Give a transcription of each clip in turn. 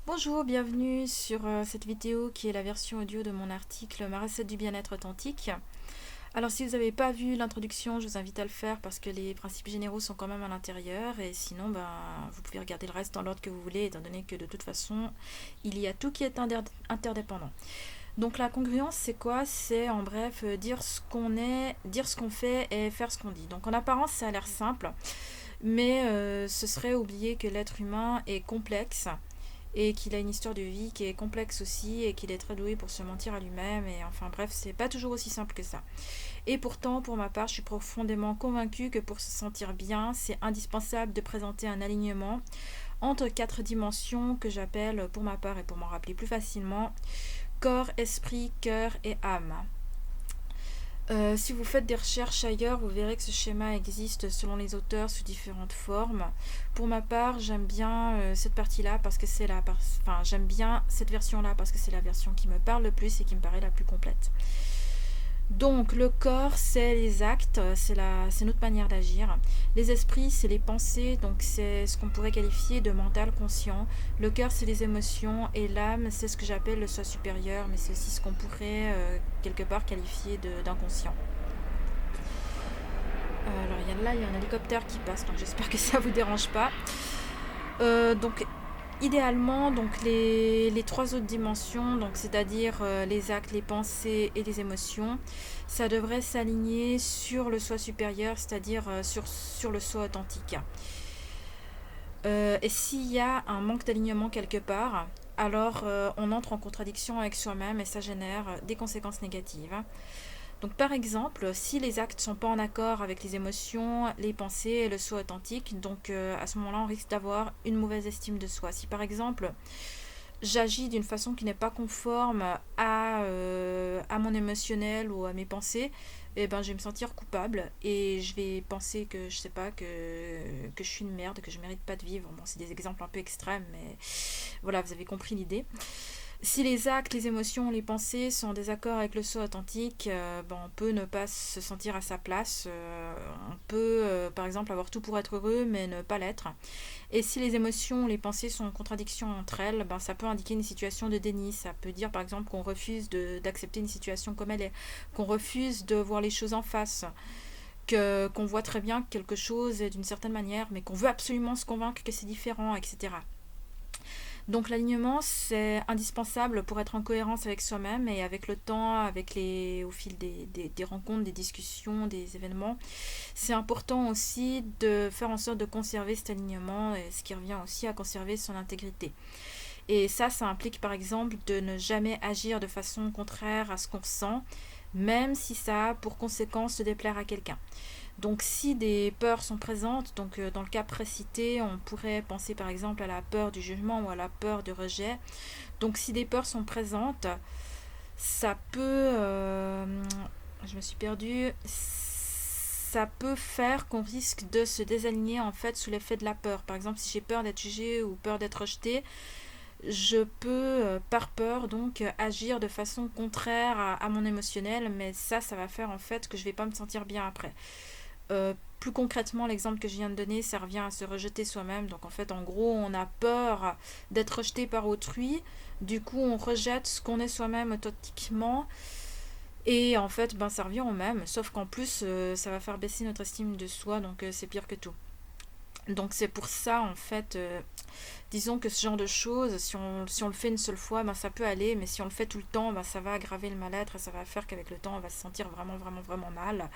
Bonjour, bienvenue sur cette vidéo qui est la version audio de mon article Ma recette du bien-être authentique. Alors si vous n'avez pas vu l'introduction, je vous invite à le faire parce que les principes généraux sont quand même à l'intérieur et sinon vous pouvez regarder le reste dans l'ordre que vous voulez étant donné que de toute façon il y a tout qui est interdépendant. Donc la congruence c'est quoi? C'est en bref dire ce qu'on est, dire ce qu'on fait et faire ce qu'on dit. Donc en apparence ça a l'air simple mais ce serait oublier que l'être humain est complexe et qu'il a une histoire de vie qui est complexe aussi et qu'il est très doué pour se mentir à lui-même et enfin bref, c'est pas toujours aussi simple que ça. Et pourtant, pour ma part, je suis profondément convaincue que pour se sentir bien, c'est indispensable de présenter un alignement entre 4 dimensions que j'appelle pour ma part et pour m'en rappeler plus facilement corps, esprit, cœur et âme. Si vous faites des recherches ailleurs, vous verrez que ce schéma existe selon les auteurs sous différentes formes. Pour ma part, j'aime bien cette partie-là parce que c'est j'aime bien cette version-là parce que c'est la version qui me parle le plus et qui me paraît la plus complète. Donc le corps, c'est les actes, c'est notre manière d'agir. Les esprits, c'est les pensées, donc c'est ce qu'on pourrait qualifier de mental conscient. Le cœur, c'est les émotions et l'âme, c'est ce que j'appelle le soi supérieur, mais c'est aussi ce qu'on pourrait quelque part qualifier d'inconscient. Alors il y a un hélicoptère qui passe, donc j'espère que ça vous dérange pas. Donc idéalement, donc les 3 autres dimensions, donc c'est-à-dire les actes, les pensées et les émotions, ça devrait s'aligner sur le soi supérieur, c'est-à-dire sur le soi authentique. Et s'il y a un manque d'alignement quelque part, alors on entre en contradiction avec soi-même et ça génère des conséquences négatives. Donc par exemple, si les actes ne sont pas en accord avec les émotions, les pensées et le soi authentique, donc à ce moment-là, on risque d'avoir une mauvaise estime de soi. Si par exemple, j'agis d'une façon qui n'est pas conforme à mon émotionnel ou à mes pensées, eh ben, je vais me sentir coupable et je vais penser que je sais pas que je suis une merde, que je mérite pas de vivre. Bon, c'est des exemples un peu extrêmes, mais voilà, vous avez compris l'idée. Si les actes, les émotions, les pensées sont en désaccord avec le soi authentique, on peut ne pas se sentir à sa place. On peut, par exemple, avoir tout pour être heureux, mais ne pas l'être. Et si les émotions, les pensées sont en contradiction entre elles, ça peut indiquer une situation de déni. Ça peut dire, par exemple, qu'on refuse d'accepter une situation comme elle est, qu'on refuse de voir les choses en face, qu'on voit très bien que quelque chose est d'une certaine manière, mais qu'on veut absolument se convaincre que c'est différent, etc. Donc l'alignement, c'est indispensable pour être en cohérence avec soi-même et avec le temps, au fil des rencontres, des discussions, des événements. C'est important aussi de faire en sorte de conserver cet alignement, et ce qui revient aussi à conserver son intégrité. Et ça implique par exemple de ne jamais agir de façon contraire à ce qu'on ressent, même si ça a pour conséquence de déplaire à quelqu'un. Donc si des peurs sont présentes, donc dans le cas précité, on pourrait penser par exemple à la peur du jugement ou à la peur du rejet. Donc si des peurs sont présentes, ça peut... je me suis perdue. Ça peut faire qu'on risque de se désaligner en fait sous l'effet de la peur. Par exemple, si j'ai peur d'être jugée ou peur d'être rejetée, je peux par peur donc agir de façon contraire à mon émotionnel, mais ça va faire en fait que je vais pas me sentir bien après. Plus concrètement, l'exemple que je viens de donner, ça revient à se rejeter soi-même. Donc en fait, en gros, on a peur d'être rejeté par autrui. Du coup, on rejette ce qu'on est soi-même authentiquement. Et en fait, ça revient au même. Sauf qu'en plus, ça va faire baisser notre estime de soi. Donc c'est pire que tout. Donc c'est pour ça, en fait, disons que ce genre de choses, si on le fait une seule fois, ça peut aller. Mais si on le fait tout le temps, ça va aggraver le mal-être. Et ça va faire qu'avec le temps, on va se sentir vraiment, vraiment, vraiment mal.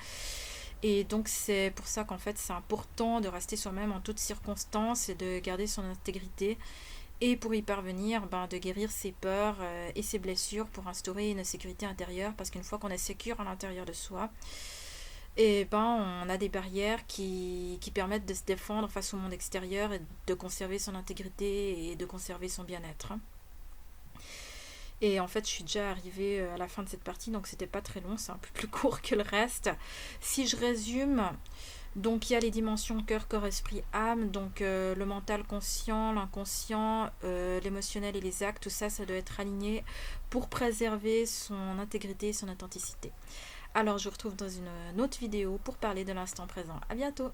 Et donc c'est pour ça qu'en fait c'est important de rester soi-même en toutes circonstances et de garder son intégrité. Et pour y parvenir, de guérir ses peurs et ses blessures pour instaurer une sécurité intérieure. Parce qu'une fois qu'on est sécure à l'intérieur de soi, et on a des barrières qui permettent de se défendre face au monde extérieur et de conserver son intégrité et de conserver son bien-être. Et en fait, je suis déjà arrivée à la fin de cette partie, donc c'était pas très long, c'est un peu plus court que le reste. Si je résume, donc il y a les dimensions cœur, corps, esprit, âme, donc le mental conscient, l'inconscient, l'émotionnel et les actes, tout ça, ça doit être aligné pour préserver son intégrité et son authenticité. Alors je vous retrouve dans une autre vidéo pour parler de l'instant présent. À bientôt!